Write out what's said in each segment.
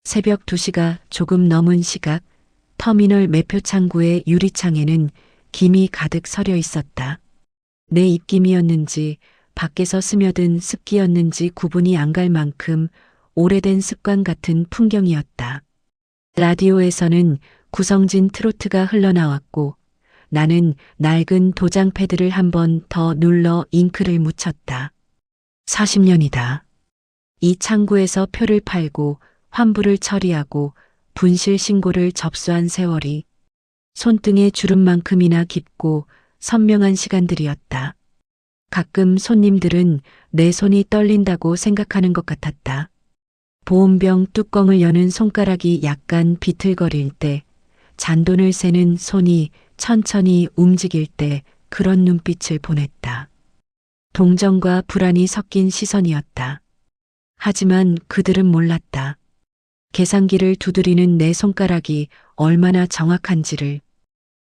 새벽 2시가 조금 넘은 시각, 터미널 매표 창구의 유리창에는 김이 가득 서려 있었다. 내 입김이었는지 밖에서 스며든 습기였는지 구분이 안 갈 만큼 오래된 습관 같은 풍경이었다. 라디오에서는 구성진 트로트가 흘러나왔고 나는 낡은 도장 패드를 한 번 더 눌러 잉크를 묻혔다. 40년이다. 이 창구에서 표를 팔고 환불을 처리하고 분실 신고를 접수한 세월이 손등의 주름만큼이나 깊고 선명한 시간들이었다. 가끔 손님들은 내 손이 떨린다고 생각하는 것 같았다. 보온병 뚜껑을 여는 손가락이 약간 비틀거릴 때, 잔돈을 세는 손이 천천히 움직일 때 그런 눈빛을 보냈다. 동정과 불안이 섞인 시선이었다. 하지만 그들은 몰랐다. 계산기를 두드리는 내 손가락이 얼마나 정확한지를,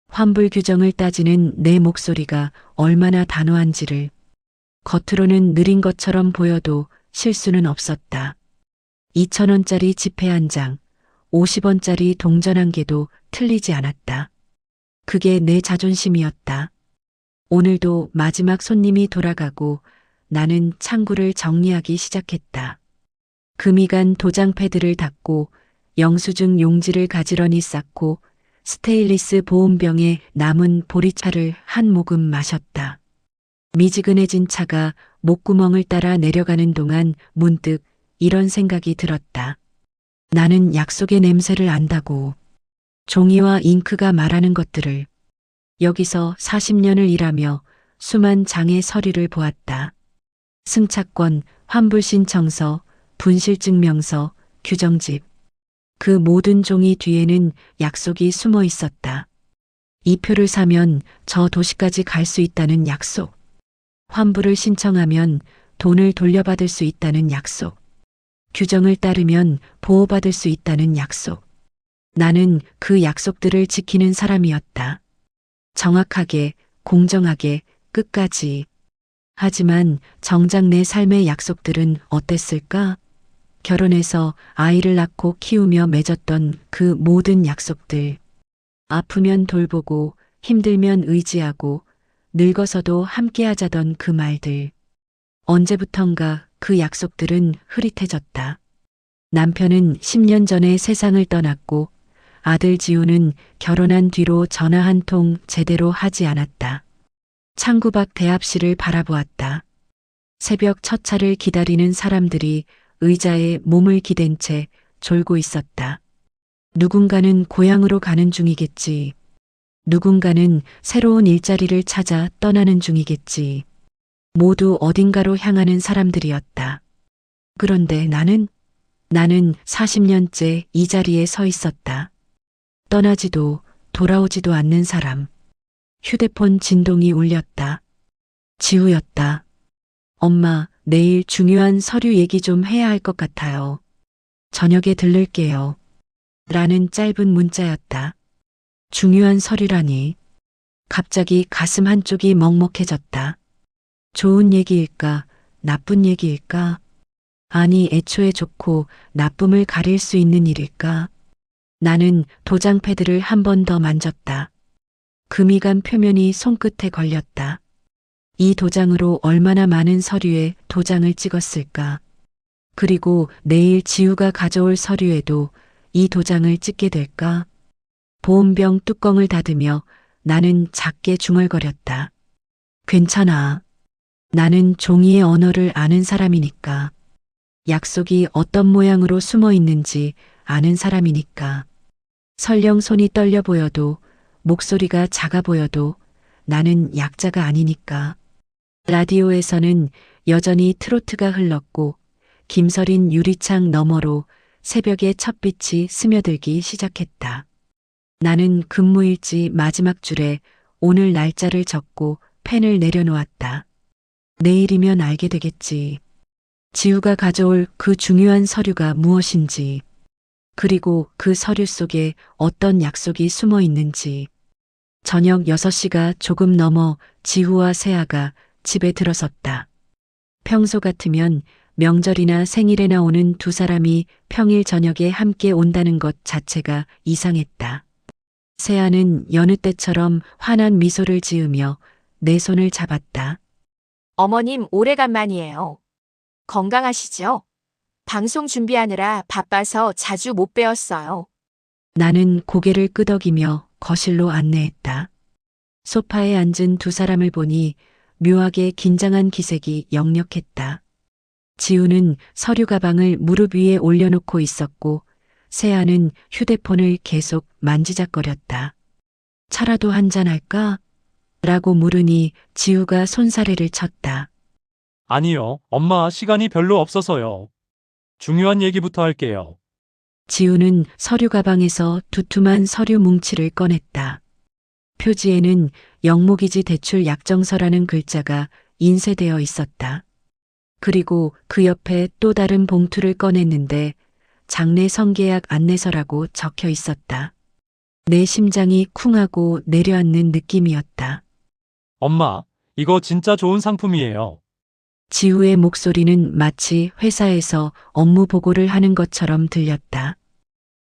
환불 규정을 따지는 내 목소리가 얼마나 단호한지를. 겉으로는 느린 것처럼 보여도 실수는 없었다. 2,000원짜리 지폐 한 장, 50원짜리 동전 한 개도 틀리지 않았다. 그게 내 자존심이었다. 오늘도 마지막 손님이 돌아가고 나는 창구를 정리하기 시작했다. 금이 간 도장 패드를 닫고 영수증 용지를 가지런히 쌓고 스테인리스 보온병에 남은 보리차를 한 모금 마셨다. 미지근해진 차가 목구멍을 따라 내려가는 동안 문득 이런 생각이 들었다. 나는 약속의 냄새를 안다고. 종이와 잉크가 말하는 것들을. 여기서 40년을 일하며 수만 장의 서류를 보았다. 승차권, 환불신청서, 분실증명서, 규정집. 그 모든 종이 뒤에는 약속이 숨어 있었다. 이 표를 사면 저 도시까지 갈 수 있다는 약속. 환불을 신청하면 돈을 돌려받을 수 있다는 약속. 규정을 따르면 보호받을 수 있다는 약속. 나는 그 약속들을 지키는 사람이었다. 정확하게, 공정하게, 끝까지. 하지만 정작 내 삶의 약속들은 어땠을까? 결혼해서 아이를 낳고 키우며 맺었던 그 모든 약속들. 아프면 돌보고 힘들면 의지하고 늙어서도 함께하자던 그 말들. 언제부턴가 그 약속들은 흐릿해졌다. 남편은 10년 전에 세상을 떠났고 아들 지우는 결혼한 뒤로 전화 한 통 제대로 하지 않았다. 창구 밖 대합실을 바라보았다. 새벽 첫 차를 기다리는 사람들이 의자에 몸을 기댄 채 졸고 있었다. 누군가는 고향으로 가는 중이겠지. 누군가는 새로운 일자리를 찾아 떠나는 중이겠지. 모두 어딘가로 향하는 사람들이었다. 그런데 나는 40년째 이 자리에 서 있었다. 떠나지도 돌아오지도 않는 사람. 휴대폰 진동이 울렸다. 지우였다. 엄마, 내일 중요한 서류 얘기 좀 해야 할 것 같아요. 저녁에 들를게요. 라는 짧은 문자였다. 중요한 서류라니. 갑자기 가슴 한쪽이 먹먹해졌다. 좋은 얘기일까? 나쁜 얘기일까? 아니, 애초에 좋고 나쁨을 가릴 수 있는 일일까? 나는 도장 패드를 한 번 더 만졌다. 금이 간 표면이 손끝에 걸렸다. 이 도장으로 얼마나 많은 서류에 도장을 찍었을까? 그리고 내일 지우가 가져올 서류에도 이 도장을 찍게 될까? 보온병 뚜껑을 닫으며 나는 작게 중얼거렸다. 괜찮아. 나는 종이의 언어를 아는 사람이니까. 약속이 어떤 모양으로 숨어 있는지 아는 사람이니까. 설령 손이 떨려 보여도 목소리가 작아 보여도 나는 약자가 아니니까. 라디오에서는 여전히 트로트가 흘렀고 김서린 유리창 너머로 새벽의 첫빛이 스며들기 시작했다. 나는 근무일지 마지막 줄에 오늘 날짜를 적고 펜을 내려놓았다. 내일이면 알게 되겠지. 지우가 가져올 그 중요한 서류가 무엇인지, 그리고 그 서류 속에 어떤 약속이 숨어 있는지. 저녁 6시가 조금 넘어 지우와 세아가 집에 들어섰다. 평소 같으면 명절이나 생일에 나오는 두 사람이 평일 저녁에 함께 온다는 것 자체가 이상했다. 세아는 여느 때처럼 환한 미소를 지으며 내 손을 잡았다. 어머님, 오래간만이에요. 건강하시죠? 방송 준비하느라 바빠서 자주 못 뵈었어요. 나는 고개를 끄덕이며 거실로 안내했다. 소파에 앉은 두 사람을 보니 묘하게 긴장한 기색이 역력했다. 지우는 서류 가방을 무릎 위에 올려놓고 있었고 세아는 휴대폰을 계속 만지작거렸다. 차라도 한잔 할까? 라고 물으니 지우가 손사래를 쳤다. 아니요, 엄마 시간이 별로 없어서요. 중요한 얘기부터 할게요. 지우는 서류 가방에서 두툼한 서류 뭉치를 꺼냈다. 표지에는 영목이지 대출 약정서라는 글자가 인쇄되어 있었다. 그리고 그 옆에 또 다른 봉투를 꺼냈는데 장례 성계약 안내서라고 적혀 있었다. 내 심장이 쿵하고 내려앉는 느낌이었다. 엄마, 이거 진짜 좋은 상품이에요. 지우의 목소리는 마치 회사에서 업무 보고를 하는 것처럼 들렸다.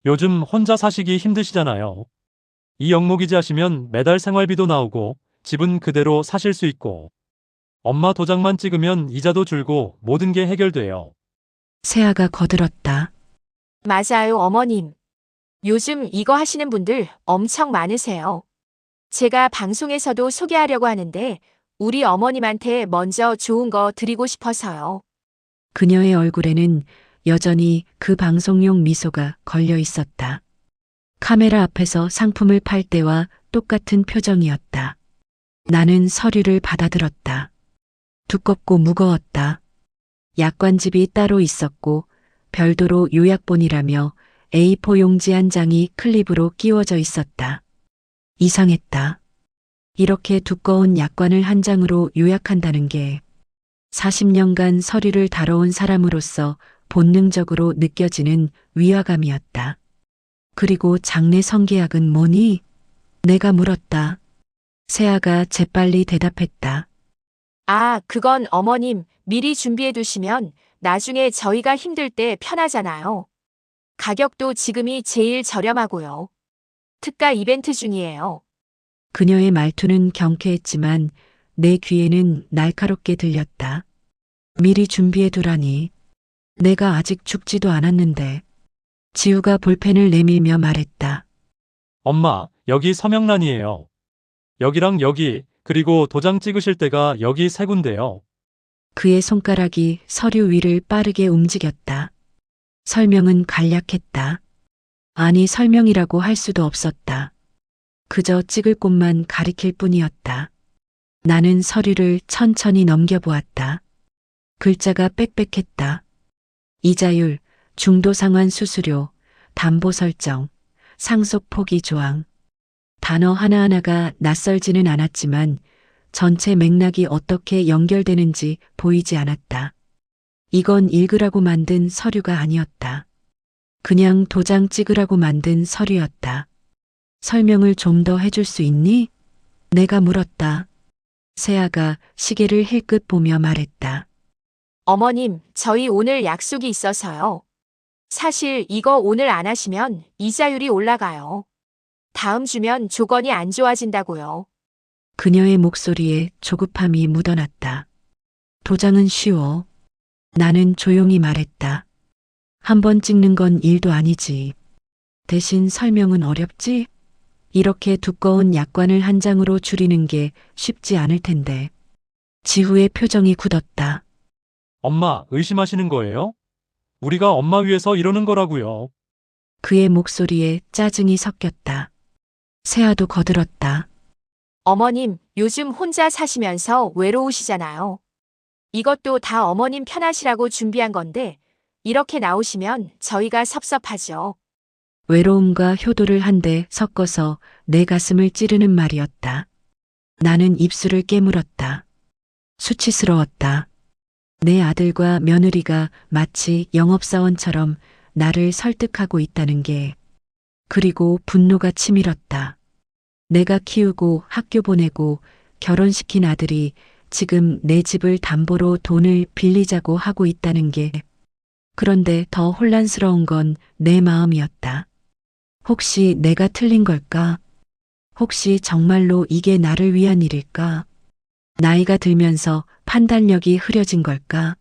요즘 혼자 사시기 힘드시잖아요. 이 영목이지 하시면 매달 생활비도 나오고 집은 그대로 사실 수 있고 엄마 도장만 찍으면 이자도 줄고 모든 게 해결돼요. 세아가 거들었다. 맞아요, 어머님. 요즘 이거 하시는 분들 엄청 많으세요. 제가 방송에서도 소개하려고 하는데 우리 어머님한테 먼저 좋은 거 드리고 싶어서요. 그녀의 얼굴에는 여전히 그 방송용 미소가 걸려 있었다. 카메라 앞에서 상품을 팔 때와 똑같은 표정이었다. 나는 서류를 받아들었다. 두껍고 무거웠다. 약관집이 따로 있었고 별도로 요약본이라며 A4 용지 한 장이 클립으로 끼워져 있었다. 이상했다. 이렇게 두꺼운 약관을 한 장으로 요약한다는 게 40년간 서류를 다뤄온 사람으로서 본능적으로 느껴지는 위화감이었다. 그리고 장례 성계약은 뭐니? 내가 물었다. 세아가 재빨리 대답했다. 아, 그건 어머님 미리 준비해 두시면 나중에 저희가 힘들 때 편하잖아요. 가격도 지금이 제일 저렴하고요. 특가 이벤트 중이에요. 그녀의 말투는 경쾌했지만 내 귀에는 날카롭게 들렸다. 미리 준비해 두라니. 내가 아직 죽지도 않았는데. 지우가 볼펜을 내밀며 말했다. 엄마, 여기 서명란이에요. 여기랑 여기, 그리고 도장 찍으실 때가 여기 세 군데요. 그의 손가락이 서류 위를 빠르게 움직였다. 설명은 간략했다. 아니, 설명이라고 할 수도 없었다. 그저 찍을 곳만 가리킬 뿐이었다. 나는 서류를 천천히 넘겨보았다. 글자가 빽빽했다. 이자율, 중도 상환 수수료, 담보 설정, 상속 포기 조항. 단어 하나하나가 낯설지는 않았지만 전체 맥락이 어떻게 연결되는지 보이지 않았다. 이건 읽으라고 만든 서류가 아니었다. 그냥 도장 찍으라고 만든 서류였다. 설명을 좀 더 해줄 수 있니? 내가 물었다. 세아가 시계를 힐끗 보며 말했다. 어머님, 저희 오늘 약속이 있어서요. 사실 이거 오늘 안 하시면 이자율이 올라가요. 다음 주면 조건이 안 좋아진다고요. 그녀의 목소리에 조급함이 묻어났다. 도장은 쉬워. 나는 조용히 말했다. 한 번 찍는 건 일도 아니지. 대신 설명은 어렵지? 이렇게 두꺼운 약관을 한 장으로 줄이는 게 쉽지 않을 텐데. 지후의 표정이 굳었다. 엄마, 의심하시는 거예요? 우리가 엄마 위해서 이러는 거라고요. 그의 목소리에 짜증이 섞였다. 세아도 거들었다. 어머님, 요즘 혼자 사시면서 외로우시잖아요. 이것도 다 어머님 편하시라고 준비한 건데 이렇게 나오시면 저희가 섭섭하죠. 외로움과 효도를 한데 섞어서 내 가슴을 찌르는 말이었다. 나는 입술을 깨물었다. 수치스러웠다. 내 아들과 며느리가 마치 영업사원처럼 나를 설득하고 있다는 게. 그리고 분노가 치밀었다. 내가 키우고 학교 보내고 결혼시킨 아들이 지금 내 집을 담보로 돈을 빌리자고 하고 있다는 게. 그런데 더 혼란스러운 건 내 마음이었다. 혹시 내가 틀린 걸까? 혹시 정말로 이게 나를 위한 일일까? 나이가 들면서 판단력이 흐려진 걸까?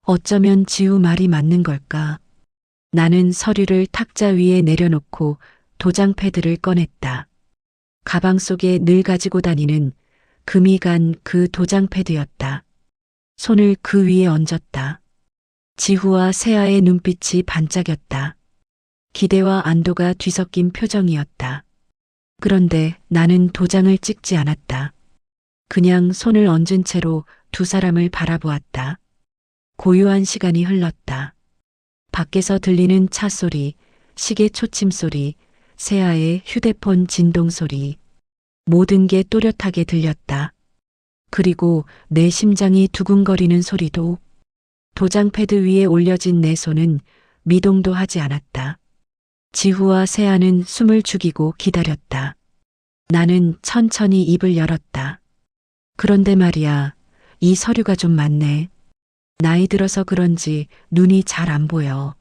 어쩌면 지우 말이 맞는 걸까? 나는 서류를 탁자 위에 내려놓고 도장 패드를 꺼냈다. 가방 속에 늘 가지고 다니는 금이 간 그 도장 패드였다. 손을 그 위에 얹었다. 지후와 세아의 눈빛이 반짝였다. 기대와 안도가 뒤섞인 표정이었다. 그런데 나는 도장을 찍지 않았다. 그냥 손을 얹은 채로 두 사람을 바라보았다. 고요한 시간이 흘렀다. 밖에서 들리는 차 소리, 시계 초침 소리, 세아의 휴대폰 진동 소리. 모든 게 또렷하게 들렸다. 그리고 내 심장이 두근거리는 소리도. 도장 패드 위에 올려진 내 손은 미동도 하지 않았다. 지후와 세아는 숨을 죽이고 기다렸다. 나는 천천히 입을 열었다. 그런데 말이야, 이 서류가 좀 많네. 나이 들어서 그런지 눈이 잘 안 보여.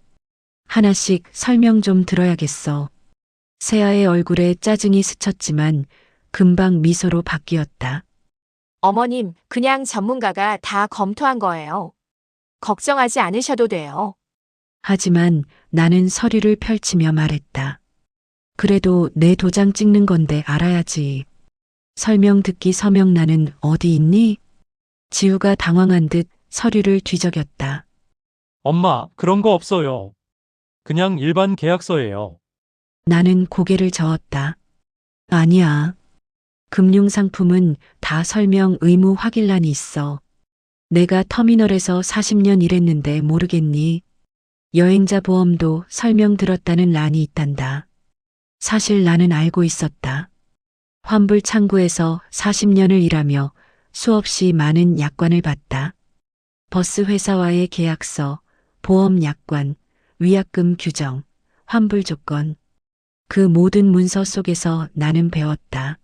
하나씩 설명 좀 들어야겠어. 세아의 얼굴에 짜증이 스쳤지만 금방 미소로 바뀌었다. 어머님, 그냥 전문가가 다 검토한 거예요. 걱정하지 않으셔도 돼요. 하지만 나는 서류를 펼치며 말했다. 그래도 내 도장 찍는 건데 알아야지. 설명 듣기 서명란은 어디 있니? 지우가 당황한 듯 서류를 뒤적였다. 엄마, 그런 거 없어요. 그냥 일반 계약서예요. 나는 고개를 저었다. 아니야. 금융상품은 다 설명 의무 확인란이 있어. 내가 터미널에서 40년 일했는데 모르겠니? 여행자 보험도 설명 들었다는 란이 있단다. 사실 나는 알고 있었다. 환불 창구에서 40년을 일하며 수없이 많은 약관을 봤다. 버스 회사와의 계약서, 보험 약관, 위약금 규정, 환불 조건. 그 모든 문서 속에서 나는 배웠다.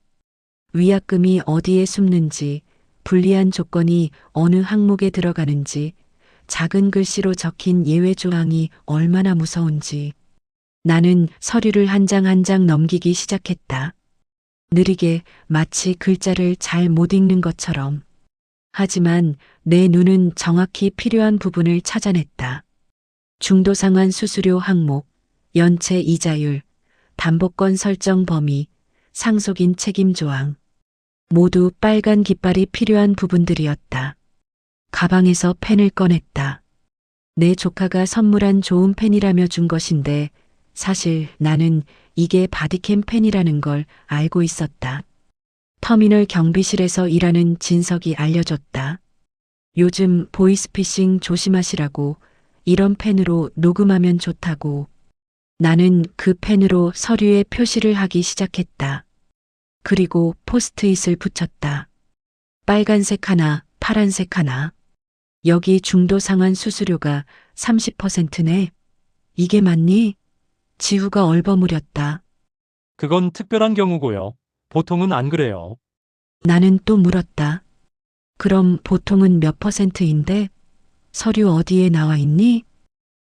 위약금이 어디에 숨는지, 불리한 조건이 어느 항목에 들어가는지, 작은 글씨로 적힌 예외 조항이 얼마나 무서운지. 나는 서류를 한 장 한 장 넘기기 시작했다. 느리게 마치 글자를 잘 못 읽는 것처럼. 하지만 내 눈은 정확히 필요한 부분을 찾아냈다. 중도상환 수수료 항목, 연체 이자율, 담보권 설정 범위, 상속인 책임 조항. 모두 빨간 깃발이 필요한 부분들이었다. 가방에서 펜을 꺼냈다. 내 조카가 선물한 좋은 펜이라며 준 것인데 사실 나는 이게 바디캠 펜이라는 걸 알고 있었다. 터미널 경비실에서 일하는 진석이 알려줬다. 요즘 보이스피싱 조심하시라고, 이런 펜으로 녹음하면 좋다고. 나는 그 펜으로 서류에 표시를 하기 시작했다. 그리고 포스트잇을 붙였다. 빨간색 하나, 파란색 하나. 여기 중도상환 수수료가 30%네. 이게 맞니? 지우가 얼버무렸다. 그건 특별한 경우고요. 보통은 안 그래요. 나는 또 물었다. 그럼 보통은 몇 %인데? 서류 어디에 나와 있니?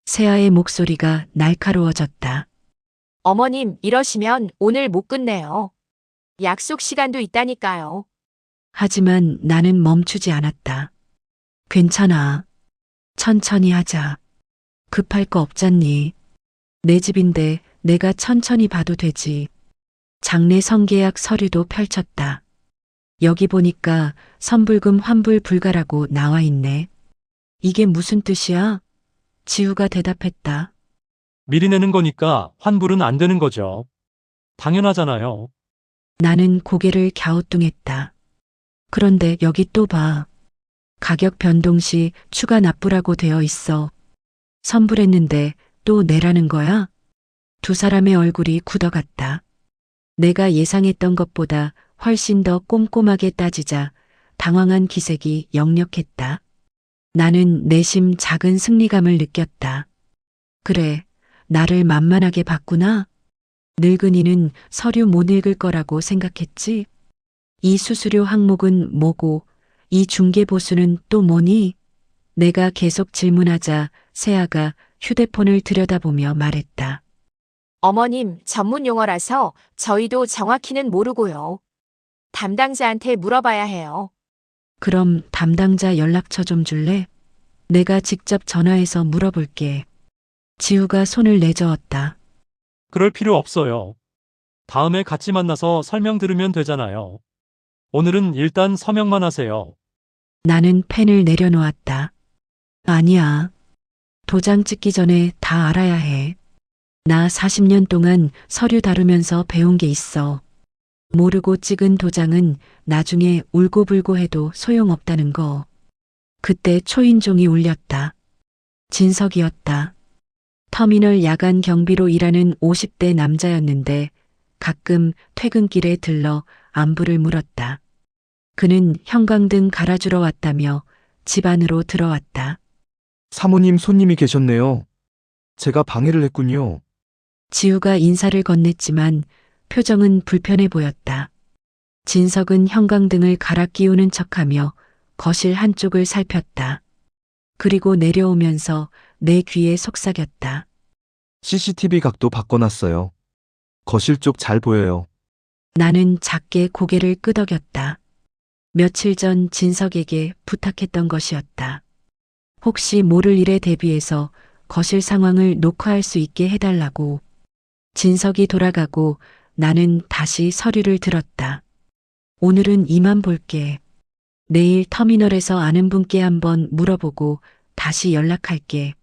세아의 목소리가 날카로워졌다. 어머님, 이러시면 오늘 못 끝내요. 약속 시간도 있다니까요. 하지만 나는 멈추지 않았다. 괜찮아. 천천히 하자. 급할 거 없잖니. 내 집인데 내가 천천히 봐도 되지. 장례 성계약 서류도 펼쳤다. 여기 보니까 선불금 환불 불가라고 나와 있네. 이게 무슨 뜻이야? 지우가 대답했다. 미리 내는 거니까 환불은 안 되는 거죠. 당연하잖아요. 나는 고개를 갸우뚱했다. 그런데 여기 또 봐. 가격 변동 시 추가 납부라고 되어 있어. 선불했는데 또 내라는 거야? 두 사람의 얼굴이 굳어갔다. 내가 예상했던 것보다 훨씬 더 꼼꼼하게 따지자 당황한 기색이 역력했다. 나는 내심 작은 승리감을 느꼈다. 그래, 나를 만만하게 봤구나. 늙은이는 서류 못 읽을 거라고 생각했지? 이 수수료 항목은 뭐고 이 중개보수는 또 뭐니? 내가 계속 질문하자 세아가 휴대폰을 들여다보며 말했다. 어머님, 전문 용어라서 저희도 정확히는 모르고요. 담당자한테 물어봐야 해요. 그럼 담당자 연락처 좀 줄래? 내가 직접 전화해서 물어볼게. 지우가 손을 내저었다. 그럴 필요 없어요. 다음에 같이 만나서 설명 들으면 되잖아요. 오늘은 일단 서명만 하세요. 나는 펜을 내려놓았다. 아니야. 도장 찍기 전에 다 알아야 해. 나 40년 동안 서류 다루면서 배운 게 있어. 모르고 찍은 도장은 나중에 울고불고 해도 소용없다는 거. 그때 초인종이 울렸다. 진석이었다. 터미널 야간 경비로 일하는 50대 남자였는데 가끔 퇴근길에 들러 안부를 물었다. 그는 형광등 갈아주러 왔다며 집 안으로 들어왔다. 사모님 손님이 계셨네요. 제가 방해를 했군요. 지우가 인사를 건넸지만 표정은 불편해 보였다. 진석은 형광등을 갈아 끼우는 척하며 거실 한쪽을 살폈다. 그리고 내려오면서 내 귀에 속삭였다. CCTV 각도 바꿔놨어요. 거실 쪽 잘 보여요. 나는 작게 고개를 끄덕였다. 며칠 전 진석에게 부탁했던 것이었다. 혹시 모를 일에 대비해서 거실 상황을 녹화할 수 있게 해달라고. 진석이 돌아가고 나는 다시 서류를 들었다. 오늘은 이만 볼게. 내일 터미널에서 아는 분께 한번 물어보고 다시 연락할게.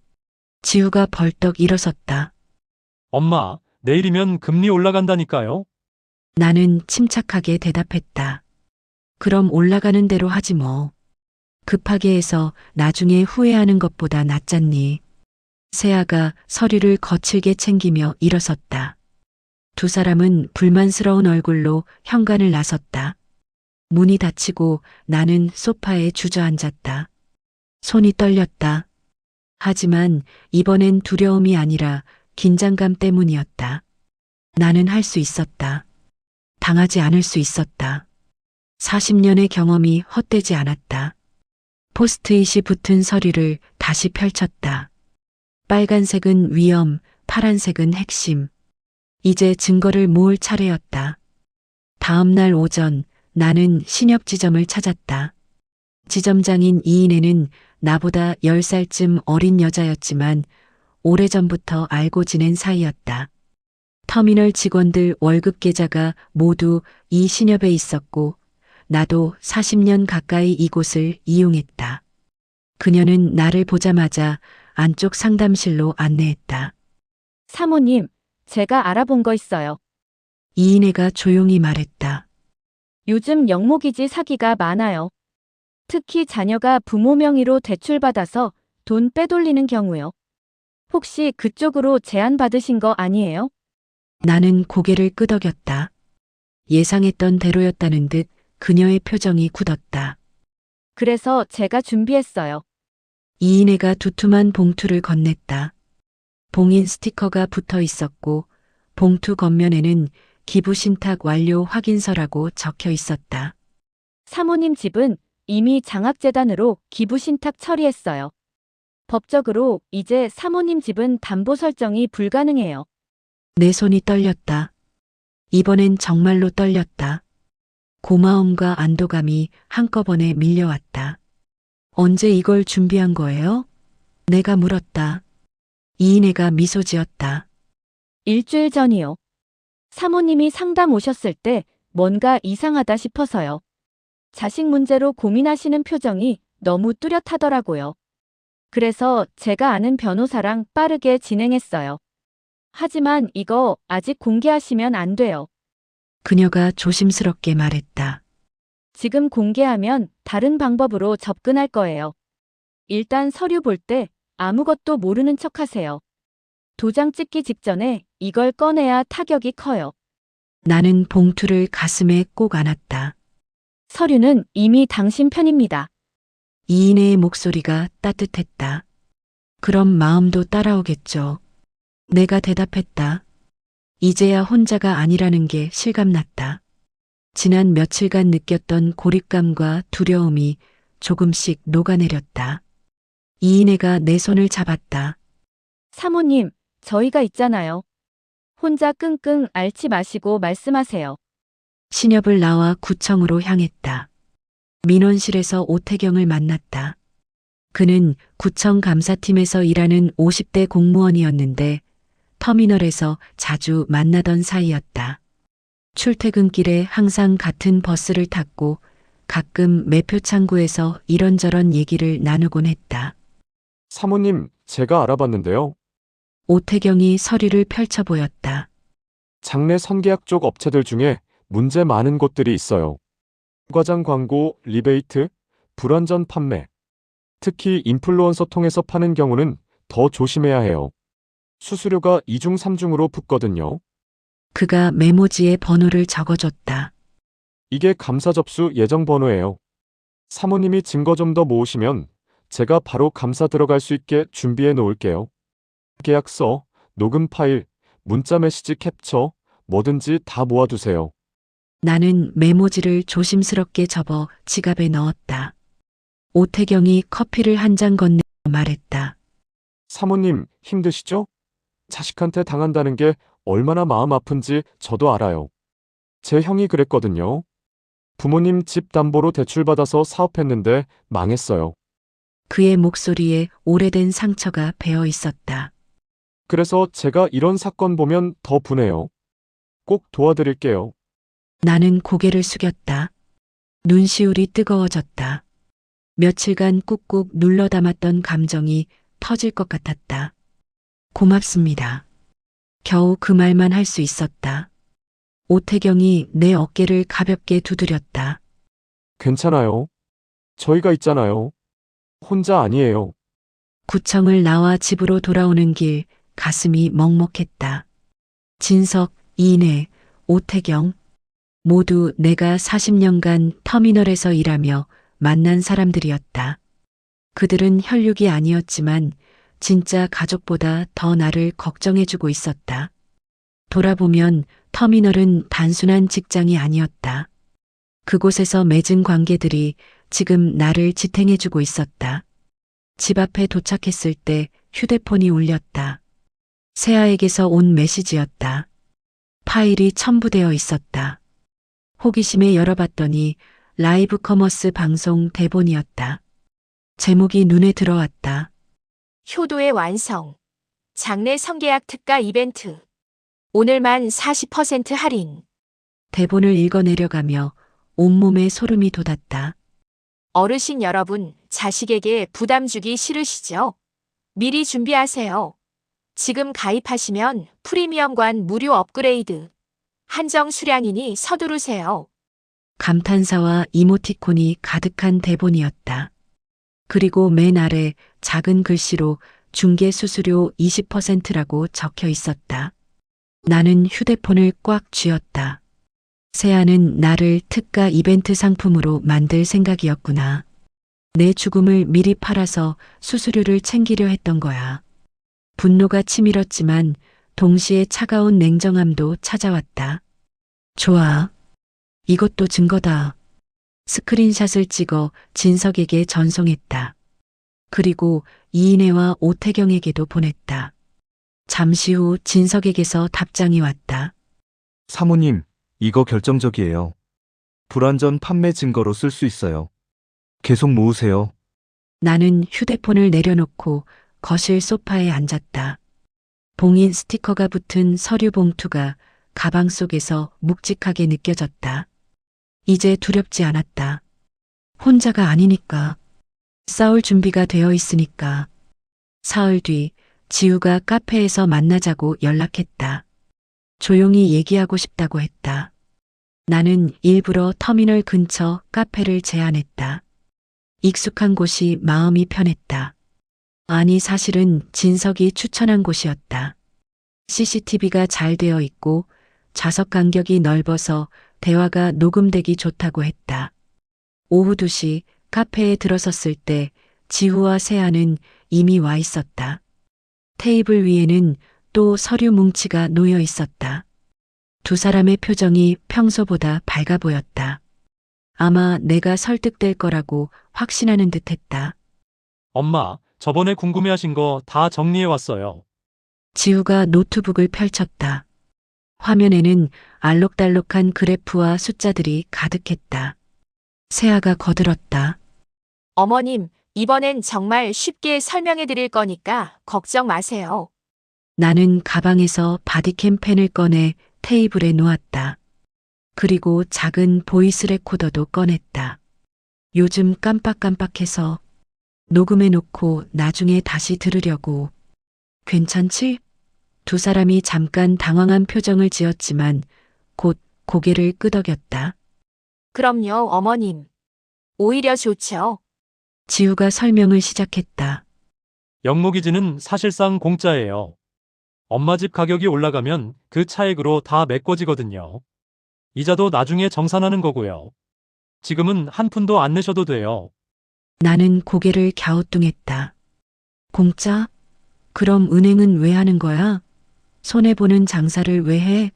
지우가 벌떡 일어섰다. 엄마, 내일이면 금리 올라간다니까요. 나는 침착하게 대답했다. 그럼 올라가는 대로 하지 뭐. 급하게 해서 나중에 후회하는 것보다 낫잖니. 세아가 서류를 거칠게 챙기며 일어섰다. 두 사람은 불만스러운 얼굴로 현관을 나섰다. 문이 닫히고 나는 소파에 주저앉았다. 손이 떨렸다. 하지만 이번엔 두려움이 아니라 긴장감 때문이었다. 나는 할 수 있었다. 당하지 않을 수 있었다. 40년의 경험이 헛되지 않았다. 포스트잇이 붙은 서류를 다시 펼쳤다. 빨간색은 위험, 파란색은 핵심. 이제 증거를 모을 차례였다. 다음 날 오전 나는 신협 지점을 찾았다. 지점장인 이인혜는 나보다 10살쯤 어린 여자였지만 오래전부터 알고 지낸 사이였다. 터미널 직원들 월급 계좌가 모두 이 신협에 있었고 나도 40년 가까이 이곳을 이용했다. 그녀는 나를 보자마자 안쪽 상담실로 안내했다. 사모님, 제가 알아본 거 있어요. 이인혜가 조용히 말했다. 요즘 영모기지 사기가 많아요. 특히 자녀가 부모 명의로 대출받아서 돈 빼돌리는 경우요. 혹시 그쪽으로 제안 받으신 거 아니에요? 나는 고개를 끄덕였다. 예상했던 대로였다는 듯 그녀의 표정이 굳었다. 그래서 제가 준비했어요. 이인혜가 두툼한 봉투를 건넸다. 봉인 스티커가 붙어 있었고 봉투 겉면에는 기부 신탁 완료 확인서라고 적혀 있었다. 사모님 집은 이미 장학재단으로 기부 신탁 처리했어요. 법적으로 이제 사모님 집은 담보 설정이 불가능해요. 내 손이 떨렸다. 이번엔 정말로 떨렸다. 고마움과 안도감이 한꺼번에 밀려왔다. 언제 이걸 준비한 거예요? 내가 물었다. 이인혜가 미소 지었다. 일주일 전이요. 사모님이 상담 오셨을 때 뭔가 이상하다 싶어서요. 자식 문제로 고민하시는 표정이 너무 뚜렷하더라고요. 그래서 제가 아는 변호사랑 빠르게 진행했어요. 하지만 이거 아직 공개하시면 안 돼요. 그녀가 조심스럽게 말했다. 지금 공개하면 다른 방법으로 접근할 거예요. 일단 서류 볼 때 아무것도 모르는 척 하세요. 도장 찍기 직전에 이걸 꺼내야 타격이 커요. 나는 봉투를 가슴에 꼭 안았다. 서류는 이미 당신 편입니다. 이인혜의 목소리가 따뜻했다. 그럼 마음도 따라오겠죠. 내가 대답했다. 이제야 혼자가 아니라는 게 실감났다. 지난 며칠간 느꼈던 고립감과 두려움이 조금씩 녹아내렸다. 이인혜가 내 손을 잡았다. 사모님, 저희가 있잖아요. 혼자 끙끙 앓지 마시고 말씀하세요. 신협을 나와 구청으로 향했다. 민원실에서 오태경을 만났다. 그는 구청 감사팀에서 일하는 50대 공무원이었는데 터미널에서 자주 만나던 사이였다. 출퇴근길에 항상 같은 버스를 탔고 가끔 매표 창구에서 이런저런 얘기를 나누곤 했다. 사모님, 제가 알아봤는데요. 오태경이 서류를 펼쳐 보였다. 장내 선계약 쪽 업체들 중에 문제 많은 곳들이 있어요. 과장 광고, 리베이트, 불완전 판매. 특히 인플루언서 통해서 파는 경우는 더 조심해야 해요. 수수료가 2중 3중으로 붙거든요. 그가 메모지에 번호를 적어줬다. 이게 감사 접수 예정 번호예요. 사모님이 증거 좀 더 모으시면 제가 바로 감사 들어갈 수 있게 준비해 놓을게요. 계약서, 녹음 파일, 문자 메시지 캡처, 뭐든지 다 모아두세요. 나는 메모지를 조심스럽게 접어 지갑에 넣었다. 오태경이 커피를 한 잔 건네며 말했다. 사모님, 힘드시죠? 자식한테 당한다는 게 얼마나 마음 아픈지 저도 알아요. 제 형이 그랬거든요. 부모님 집 담보로 대출받아서 사업했는데 망했어요. 그의 목소리에 오래된 상처가 배어 있었다. 그래서 제가 이런 사건 보면 더 분해요. 꼭 도와드릴게요. 나는 고개를 숙였다. 눈시울이 뜨거워졌다. 며칠간 꾹꾹 눌러 담았던 감정이 터질 것 같았다. 고맙습니다. 겨우 그 말만 할 수 있었다. 오태경이 내 어깨를 가볍게 두드렸다. 괜찮아요. 저희가 있잖아요. 혼자 아니에요. 구청을 나와 집으로 돌아오는 길 가슴이 먹먹했다. 진석, 이인혜, 오태경 모두 내가 40년간 터미널에서 일하며 만난 사람들이었다. 그들은 혈육이 아니었지만 진짜 가족보다 더 나를 걱정해주고 있었다. 돌아보면 터미널은 단순한 직장이 아니었다. 그곳에서 맺은 관계들이 지금 나를 지탱해주고 있었다. 집 앞에 도착했을 때 휴대폰이 울렸다. 세아에게서 온 메시지였다. 파일이 첨부되어 있었다. 호기심에 열어봤더니 라이브 커머스 방송 대본이었다. 제목이 눈에 들어왔다. 효도의 완성. 장내 성계약 특가 이벤트. 오늘만 40% 할인. 대본을 읽어 내려가며 온몸에 소름이 돋았다. 어르신 여러분, 자식에게 부담 주기 싫으시죠? 미리 준비하세요. 지금 가입하시면 프리미엄관 무료 업그레이드. 한정 수량이니 서두르세요. 감탄사와 이모티콘이 가득한 대본이었다. 그리고 맨 아래 작은 글씨로 중개 수수료 20%라고 적혀 있었다. 나는 휴대폰을 꽉 쥐었다. 세아는 나를 특가 이벤트 상품으로 만들 생각이었구나. 내 죽음을 미리 팔아서 수수료를 챙기려 했던 거야. 분노가 치밀었지만 동시에 차가운 냉정함도 찾아왔다. 좋아. 이것도 증거다. 스크린샷을 찍어 진석에게 전송했다. 그리고 이인혜와 오태경에게도 보냈다. 잠시 후 진석에게서 답장이 왔다. 사모님, 이거 결정적이에요. 불완전 판매 증거로 쓸 수 있어요. 계속 모으세요. 나는 휴대폰을 내려놓고 거실 소파에 앉았다. 봉인 스티커가 붙은 서류 봉투가 가방 속에서 묵직하게 느껴졌다. 이제 두렵지 않았다. 혼자가 아니니까. 싸울 준비가 되어 있으니까. 사흘 뒤 지우가 카페에서 만나자고 연락했다. 조용히 얘기하고 싶다고 했다. 나는 일부러 터미널 근처 카페를 제안했다. 익숙한 곳이 마음이 편했다. 아니, 사실은 진석이 추천한 곳이었다. CCTV가 잘 되어 있고 좌석 간격이 넓어서 대화가 녹음되기 좋다고 했다. 오후 2시 카페에 들어섰을 때 지우와 세아는 이미 와 있었다. 테이블 위에는 또 서류 뭉치가 놓여 있었다. 두 사람의 표정이 평소보다 밝아 보였다. 아마 내가 설득될 거라고 확신하는 듯 했다. 엄마, 저번에 궁금해하신 거 다 정리해왔어요. 지우가 노트북을 펼쳤다. 화면에는 알록달록한 그래프와 숫자들이 가득했다. 세아가 거들었다. 어머님, 이번엔 정말 쉽게 설명해 드릴 거니까 걱정 마세요. 나는 가방에서 바디캠 펜을 꺼내 테이블에 놓았다. 그리고 작은 보이스 레코더도 꺼냈다. 요즘 깜빡깜빡해서 녹음해 놓고 나중에 다시 들으려고. 괜찮지? 두 사람이 잠깐 당황한 표정을 지었지만 곧 고개를 끄덕였다. 그럼요, 어머님. 오히려 좋죠. 지우가 설명을 시작했다. 영모기지는 사실상 공짜예요. 엄마 집 가격이 올라가면 그 차액으로 다 메꿔지거든요. 이자도 나중에 정산하는 거고요. 지금은 한 푼도 안 내셔도 돼요. 나는 고개를 갸우뚱했다. 공짜? 그럼 은행은 왜 하는 거야? 손해보는 장사를 왜 해?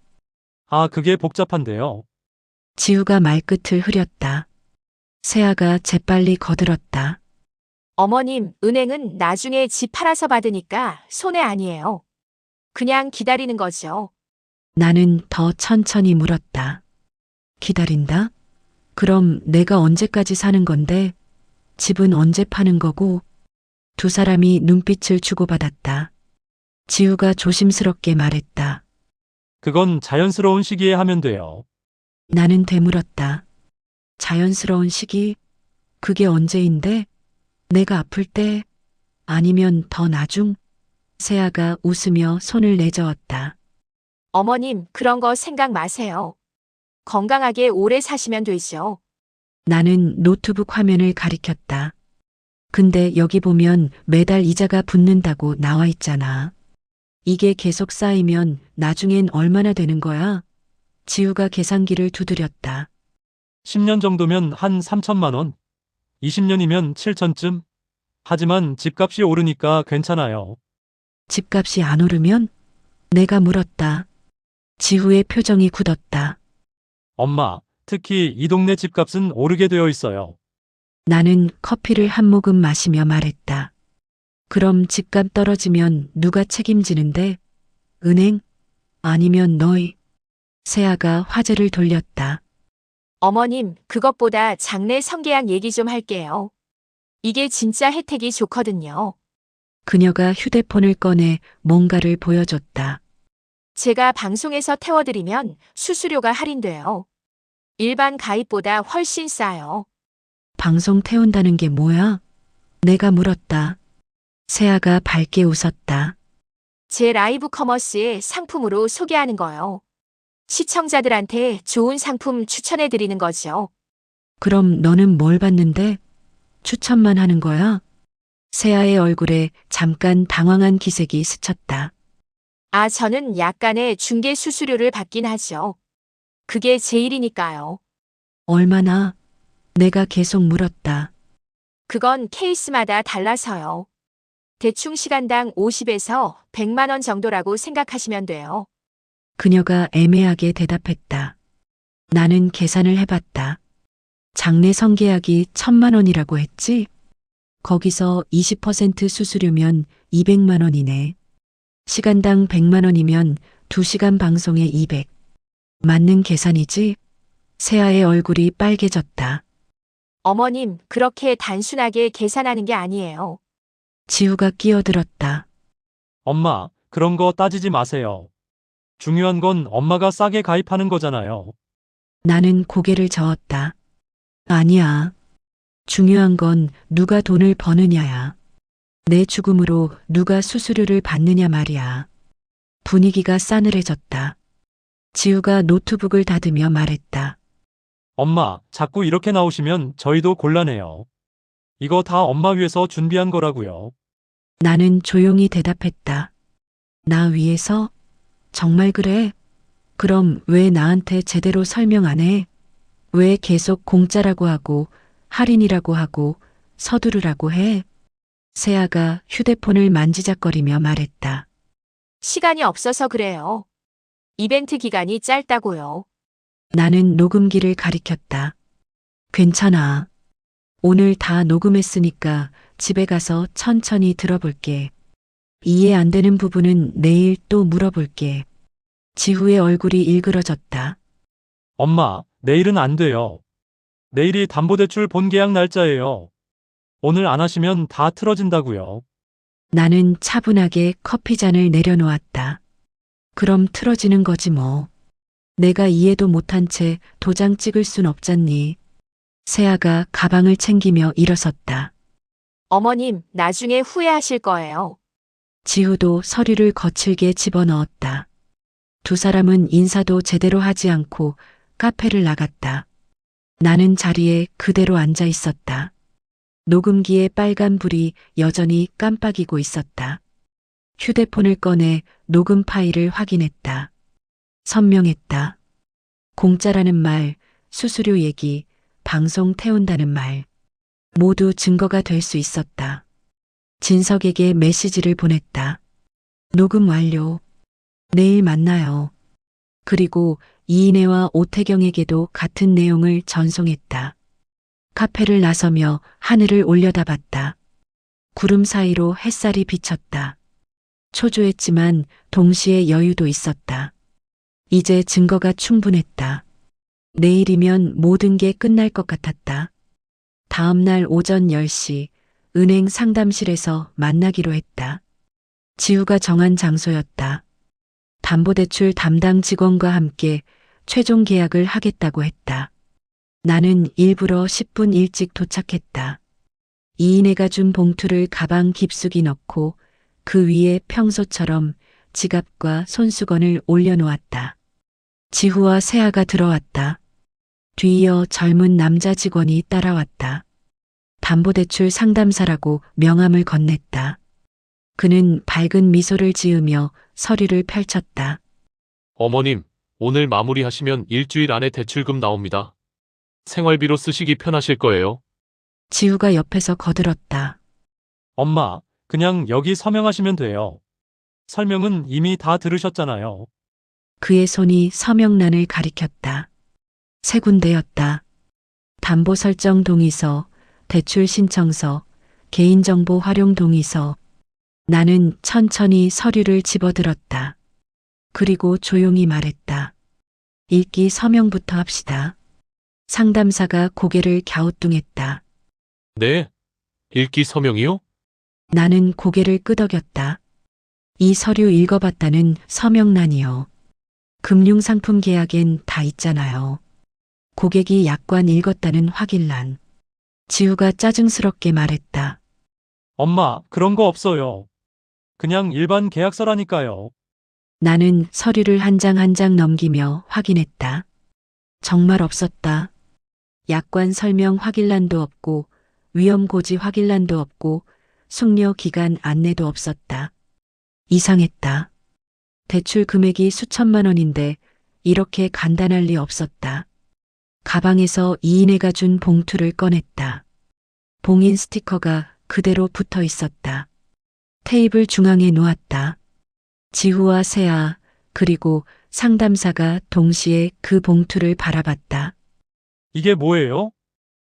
아, 그게 복잡한데요. 지우가 말끝을 흐렸다. 세아가 재빨리 거들었다. 어머님, 은행은 나중에 집 팔아서 받으니까 손해 아니에요. 그냥 기다리는 거죠. 나는 더 천천히 물었다. 기다린다? 그럼 내가 언제까지 사는 건데? 집은 언제 파는 거고? 두 사람이 눈빛을 주고받았다. 지우가 조심스럽게 말했다. 그건 자연스러운 시기에 하면 돼요. 나는 되물었다. 자연스러운 시기? 그게 언제인데? 내가 아플 때? 아니면 더 나중? 세아가 웃으며 손을 내저었다. 어머님, 그런 거 생각 마세요. 건강하게 오래 사시면 되죠. 나는 노트북 화면을 가리켰다. 근데 여기 보면 매달 이자가 붙는다고 나와 있잖아. 이게 계속 쌓이면 나중엔 얼마나 되는 거야? 지우가 계산기를 두드렸다. 10년 정도면 한 3천만 원? 20년이면 7천쯤? 하지만 집값이 오르니까 괜찮아요. 집값이 안 오르면? 내가 물었다. 지우의 표정이 굳었다. 엄마, 특히 이 동네 집값은 오르게 되어 있어요. 나는 커피를 한 모금 마시며 말했다. 그럼 집값 떨어지면 누가 책임지는데? 은행? 아니면 너희? 세아가 화제를 돌렸다. 어머님, 그것보다 장래 성계약 얘기 좀 할게요. 이게 진짜 혜택이 좋거든요. 그녀가 휴대폰을 꺼내 뭔가를 보여줬다. 제가 방송에서 태워드리면 수수료가 할인돼요. 일반 가입보다 훨씬 싸요. 방송 태운다는 게 뭐야? 내가 물었다. 세아가 밝게 웃었다. 제 라이브 커머스에 상품으로 소개하는 거요. 시청자들한테 좋은 상품 추천해드리는 거죠. 그럼 너는 뭘 받는데? 추천만 하는 거야? 세아의 얼굴에 잠깐 당황한 기색이 스쳤다. 아, 저는 약간의 중개 수수료를 받긴 하죠. 그게 제 일이니까요. 얼마나? 내가 계속 물었다. 그건 케이스마다 달라서요. 대충 시간당 50에서 100만 원 정도라고 생각하시면 돼요. 그녀가 애매하게 대답했다. 나는 계산을 해봤다. 장래 성계약이 1,000만 원이라고 했지? 거기서 20% 수수료면 200만 원이네. 시간당 100만 원이면 2시간 방송에 200. 맞는 계산이지? 세아의 얼굴이 빨개졌다. 어머님, 그렇게 단순하게 계산하는 게 아니에요. 지우가 끼어들었다. 엄마, 그런 거 따지지 마세요. 중요한 건 엄마가 싸게 가입하는 거잖아요. 나는 고개를 저었다. 아니야. 중요한 건 누가 돈을 버느냐야. 내 죽음으로 누가 수수료를 받느냐 말이야. 분위기가 싸늘해졌다. 지우가 노트북을 닫으며 말했다. 엄마, 자꾸 이렇게 나오시면 저희도 곤란해요. 이거 다 엄마 위해서 준비한 거라고요. 나는 조용히 대답했다. 나 위해서? 정말 그래? 그럼 왜 나한테 제대로 설명 안 해? 왜 계속 공짜라고 하고 할인이라고 하고 서두르라고 해? 세아가 휴대폰을 만지작거리며 말했다. 시간이 없어서 그래요. 이벤트 기간이 짧다고요. 나는 녹음기를 가리켰다. 괜찮아. 오늘 다 녹음했으니까 집에 가서 천천히 들어볼게. 이해 안 되는 부분은 내일 또 물어볼게. 지후의 얼굴이 일그러졌다. 엄마, 내일은 안 돼요. 내일이 담보대출 본계약 날짜예요. 오늘 안 하시면 다 틀어진다고요. 나는 차분하게 커피잔을 내려놓았다. 그럼 틀어지는 거지 뭐. 내가 이해도 못한 채 도장 찍을 순 없잖니. 세아가 가방을 챙기며 일어섰다. 어머님, 나중에 후회하실 거예요. 지우도 서류를 거칠게 집어넣었다. 두 사람은 인사도 제대로 하지 않고 카페를 나갔다. 나는 자리에 그대로 앉아 있었다. 녹음기의 빨간 불이 여전히 깜빡이고 있었다. 휴대폰을 꺼내 녹음 파일을 확인했다. 선명했다. 공짜라는 말, 수수료 얘기, 방송 태운다는 말. 모두 증거가 될 수 있었다. 진석에게 메시지를 보냈다. 녹음 완료. 내일 만나요. 그리고 이인혜와 오태경에게도 같은 내용을 전송했다. 카페를 나서며 하늘을 올려다봤다. 구름 사이로 햇살이 비쳤다. 초조했지만 동시에 여유도 있었다. 이제 증거가 충분했다. 내일이면 모든 게 끝날 것 같았다. 다음 날 오전 10시 은행 상담실에서 만나기로 했다. 지우가 정한 장소였다. 담보대출 담당 직원과 함께 최종 계약을 하겠다고 했다. 나는 일부러 10분 일찍 도착했다. 이인혜가 준 봉투를 가방 깊숙이 넣고 그 위에 평소처럼 지갑과 손수건을 올려놓았다. 지후와 세아가 들어왔다. 뒤이어 젊은 남자 직원이 따라왔다. 담보대출 상담사라고 명함을 건넸다. 그는 밝은 미소를 지으며 서류를 펼쳤다. 어머님, 오늘 마무리하시면 일주일 안에 대출금 나옵니다. 생활비로 쓰시기 편하실 거예요. 지우가 옆에서 거들었다. 엄마, 그냥 여기 서명하시면 돼요. 설명은 이미 다 들으셨잖아요. 그의 손이 서명란을 가리켰다. 세 군데였다. 담보 설정 동의서, 대출 신청서, 개인정보 활용 동의서. 나는 천천히 서류를 집어들었다. 그리고 조용히 말했다. 읽기 서명부터 합시다. 상담사가 고개를 갸우뚱했다. 네? 읽기 서명이요? 나는 고개를 끄덕였다. 이 서류 읽어봤다는 서명란이요. 금융상품 계약엔 다 있잖아요. 고객이 약관 읽었다는 확인란. 지우가 짜증스럽게 말했다. 엄마, 그런 거 없어요. 그냥 일반 계약서라니까요. 나는 서류를 한 장 한 장 넘기며 확인했다. 정말 없었다. 약관 설명 확인란도 없고 위험고지 확인란도 없고 숙려 기간 안내도 없었다. 이상했다. 대출 금액이 수천만 원인데 이렇게 간단할 리 없었다. 가방에서 이인혜가 준 봉투를 꺼냈다. 봉인 스티커가 그대로 붙어 있었다. 테이블 중앙에 놓았다. 지후와 세아 그리고 상담사가 동시에 그 봉투를 바라봤다. 이게 뭐예요?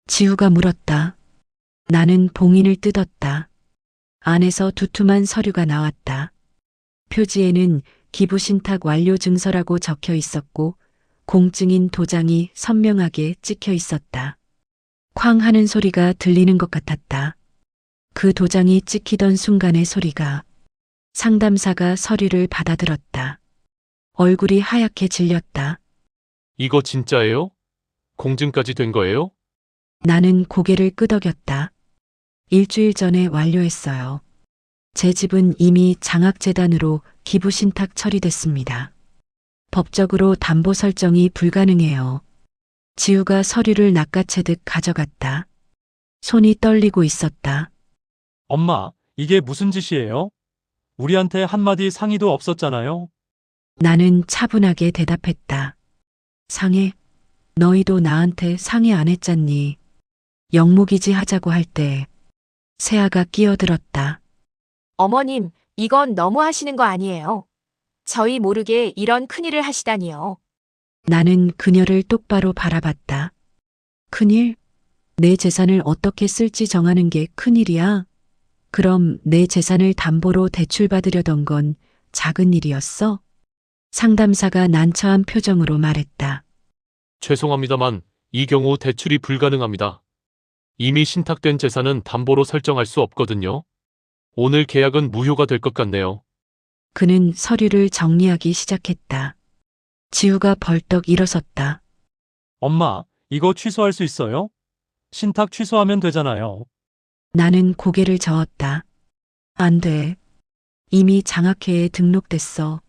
지후가 물었다. 나는 봉인을 뜯었다. 안에서 두툼한 서류가 나왔다. 표지에는 기부신탁 완료 증서라고 적혀 있었고 공증인 도장이 선명하게 찍혀 있었다. 쾅 하는 소리가 들리는 것 같았다. 그 도장이 찍히던 순간의 소리가. 상담사가 서류를 받아들었다. 얼굴이 하얗게 질렸다. 이거 진짜예요? 공증까지 된 거예요? 나는 고개를 끄덕였다. 일주일 전에 완료했어요. 제 집은 이미 장학재단으로 기부신탁 처리됐습니다. 법적으로 담보 설정이 불가능해요. 지우가 서류를 낚아채듯 가져갔다. 손이 떨리고 있었다. 엄마, 이게 무슨 짓이에요? 우리한테 한마디 상의도 없었잖아요. 나는 차분하게 대답했다. 상해? 너희도 나한테 상의 안 했잖니. 영무기지 하자고 할 때. 세아가 끼어들었다. 어머님, 이건 너무 하시는 거 아니에요? 저희 모르게 이런 큰일을 하시다니요. 나는 그녀를 똑바로 바라봤다. 큰일? 내 재산을 어떻게 쓸지 정하는 게 큰일이야. 그럼 내 재산을 담보로 대출받으려던 건 작은 일이었어? 상담사가 난처한 표정으로 말했다. 죄송합니다만 이 경우 대출이 불가능합니다. 이미 신탁된 재산은 담보로 설정할 수 없거든요. 오늘 계약은 무효가 될 것 같네요. 그는 서류를 정리하기 시작했다. 지우가 벌떡 일어섰다. 엄마, 이거 취소할 수 있어요? 신탁 취소하면 되잖아요. 나는 고개를 저었다. 안 돼. 이미 장학회에 등록됐어.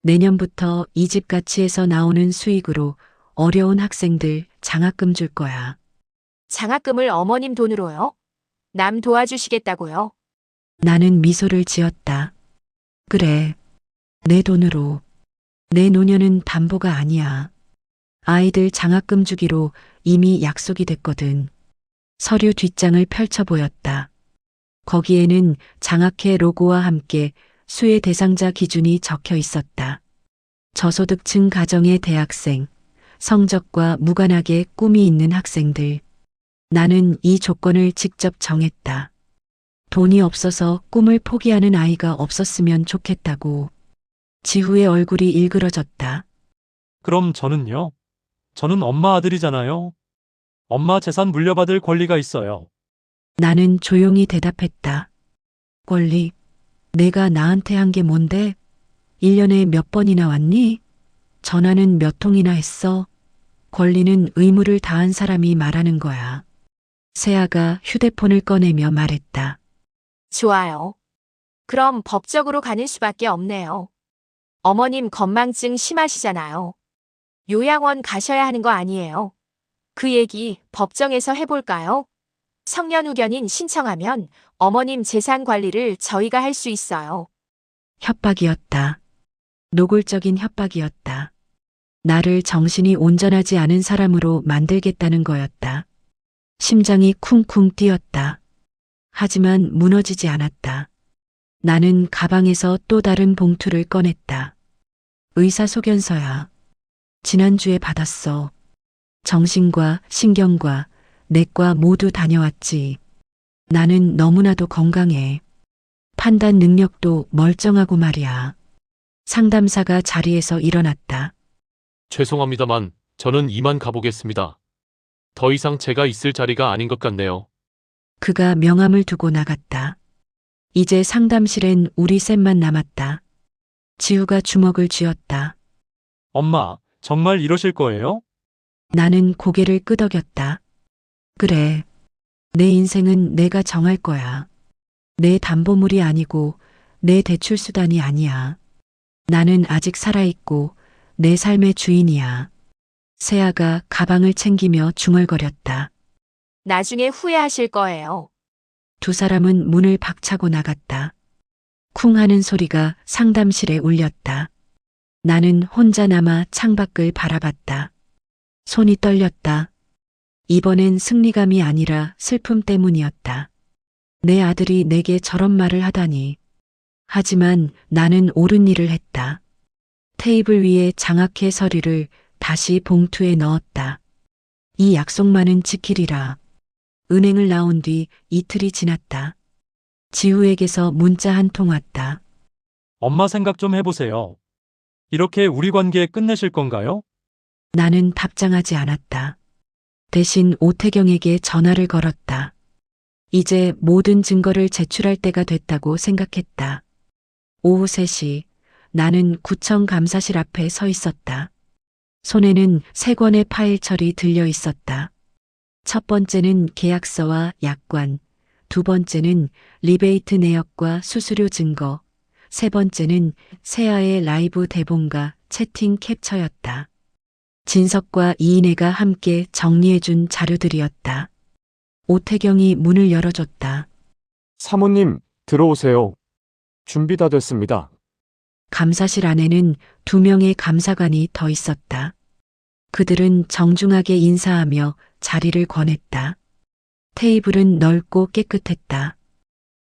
내년부터 이 집 가치에서 나오는 수익으로 어려운 학생들 장학금 줄 거야. 장학금을 어머님 돈으로요? 남 도와주시겠다고요? 나는 미소를 지었다. 그래. 내 돈으로. 내 노년은 담보가 아니야. 아이들 장학금 주기로 이미 약속이 됐거든. 서류 뒷장을 펼쳐 보였다. 거기에는 장학회 로고와 함께 수혜 대상자 기준이 적혀 있었다. 저소득층 가정의 대학생, 성적과 무관하게 꿈이 있는 학생들. 나는 이 조건을 직접 정했다. 돈이 없어서 꿈을 포기하는 아이가 없었으면 좋겠다고. 지후의 얼굴이 일그러졌다. 그럼 저는요? 저는 엄마 아들이잖아요. 엄마 재산 물려받을 권리가 있어요. 나는 조용히 대답했다. 권리? 내가 나한테 한 게 뭔데? 1년에 몇 번이나 왔니? 전화는 몇 통이나 했어? 권리는 의무를 다한 사람이 말하는 거야. 세아가 휴대폰을 꺼내며 말했다. 좋아요. 그럼 법적으로 가는 수밖에 없네요. 어머님 건망증 심하시잖아요. 요양원 가셔야 하는 거 아니에요. 그 얘기 법정에서 해볼까요? 성년후견인 신청하면 어머님 재산 관리를 저희가 할 수 있어요. 협박이었다. 노골적인 협박이었다. 나를 정신이 온전하지 않은 사람으로 만들겠다는 거였다. 심장이 쿵쿵 뛰었다. 하지만 무너지지 않았다. 나는 가방에서 또 다른 봉투를 꺼냈다. 의사소견서야. 지난주에 받았어. 정신과 신경과 내과 모두 다녀왔지. 나는 너무나도 건강해. 판단 능력도 멀쩡하고 말이야. 상담사가 자리에서 일어났다. 죄송합니다만 저는 이만 가보겠습니다. 더 이상 제가 있을 자리가 아닌 것 같네요. 그가 명함을 두고 나갔다. 이제 상담실엔 우리 셋만 남았다. 지우가 주먹을 쥐었다. 엄마, 정말 이러실 거예요? 나는 고개를 끄덕였다. 그래. 내 인생은 내가 정할 거야. 내 담보물이 아니고 내 대출 수단이 아니야. 나는 아직 살아있고 내 삶의 주인이야. 세아가 가방을 챙기며 중얼거렸다. 나중에 후회하실 거예요. 두 사람은 문을 박차고 나갔다. 쿵 하는 소리가 상담실에 울렸다. 나는 혼자 남아 창밖을 바라봤다. 손이 떨렸다. 이번엔 승리감이 아니라 슬픔 때문이었다. 내 아들이 내게 저런 말을 하다니. 하지만 나는 옳은 일을 했다. 테이블 위에 장학회 서류를 다시 봉투에 넣었다. 이 약속만은 지키리라. 은행을 나온 뒤 이틀이 지났다. 지우에게서 문자 한 통 왔다. 엄마 생각 좀 해보세요. 이렇게 우리 관계 끝내실 건가요? 나는 답장하지 않았다. 대신 오태경에게 전화를 걸었다. 이제 모든 증거를 제출할 때가 됐다고 생각했다. 오후 3시 나는 구청 감사실 앞에 서 있었다. 손에는 3권의 파일철이 들려 있었다. 첫 번째는 계약서와 약관, 두 번째는 리베이트 내역과 수수료 증거, 세 번째는 세아의 라이브 대본과 채팅 캡처였다. 진석과 이인혜가 함께 정리해준 자료들이었다. 오태경이 문을 열어줬다. 사모님, 들어오세요. 준비 다 됐습니다. 감사실 안에는 2명의 감사관이 더 있었다. 그들은 정중하게 인사하며 자리를 권했다. 테이블은 넓고 깨끗했다.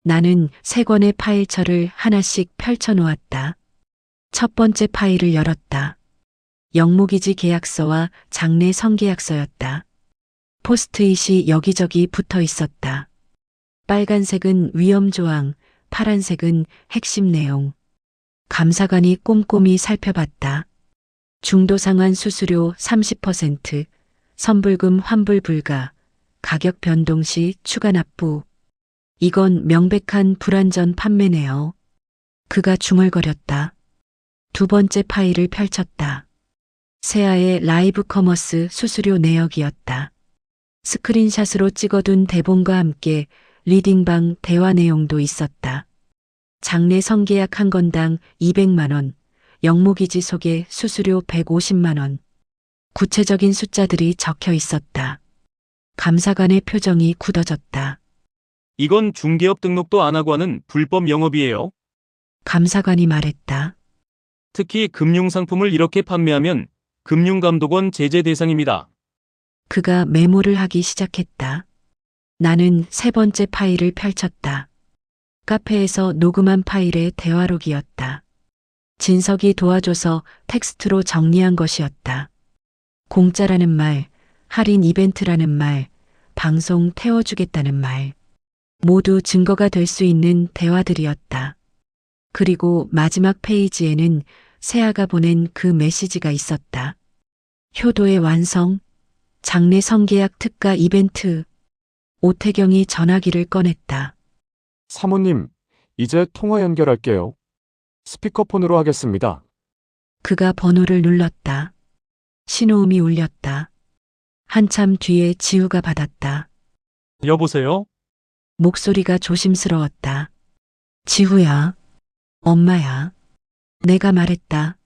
나는 3권의 파일철을 하나씩 펼쳐놓았다. 첫 번째 파일을 열었다. 영목이지 계약서와 장래 성계약서였다. 포스트잇이 여기저기 붙어 있었다. 빨간색은 위험 조항, 파란색은 핵심 내용. 감사관이 꼼꼼히 살펴봤다. 중도 상환 수수료 30%, 선불금 환불 불가, 가격 변동 시 추가 납부. 이건 명백한 불완전 판매네요. 그가 중얼거렸다. 두 번째 파일을 펼쳤다. 세아의 라이브 커머스 수수료 내역이었다. 스크린샷으로 찍어둔 대본과 함께 리딩방 대화 내용도 있었다. 장내 성계약 한 건당 200만 원, 영목이지 속에 수수료 150만 원. 구체적인 숫자들이 적혀 있었다. 감사관의 표정이 굳어졌다. 이건 중개업 등록도 안 하고 하는 불법 영업이에요. 감사관이 말했다. 특히 금융상품을 이렇게 판매하면 금융감독원 제재 대상입니다. 그가 메모를 하기 시작했다. 나는 세 번째 파일을 펼쳤다. 카페에서 녹음한 파일의 대화록이었다. 진석이 도와줘서 텍스트로 정리한 것이었다. 공짜라는 말, 할인 이벤트라는 말, 방송 태워주겠다는 말. 모두 증거가 될 수 있는 대화들이었다. 그리고 마지막 페이지에는 세아가 보낸 그 메시지가 있었다. 효도의 완성, 장내 성계약 특가 이벤트. 오태경이 전화기를 꺼냈다. 사모님, 이제 통화 연결할게요. 스피커폰으로 하겠습니다. 그가 번호를 눌렀다. 신호음이 울렸다. 한참 뒤에 지우가 받았다. 여보세요? 목소리가 조심스러웠다. 지우야, 엄마야. 내가 말했다.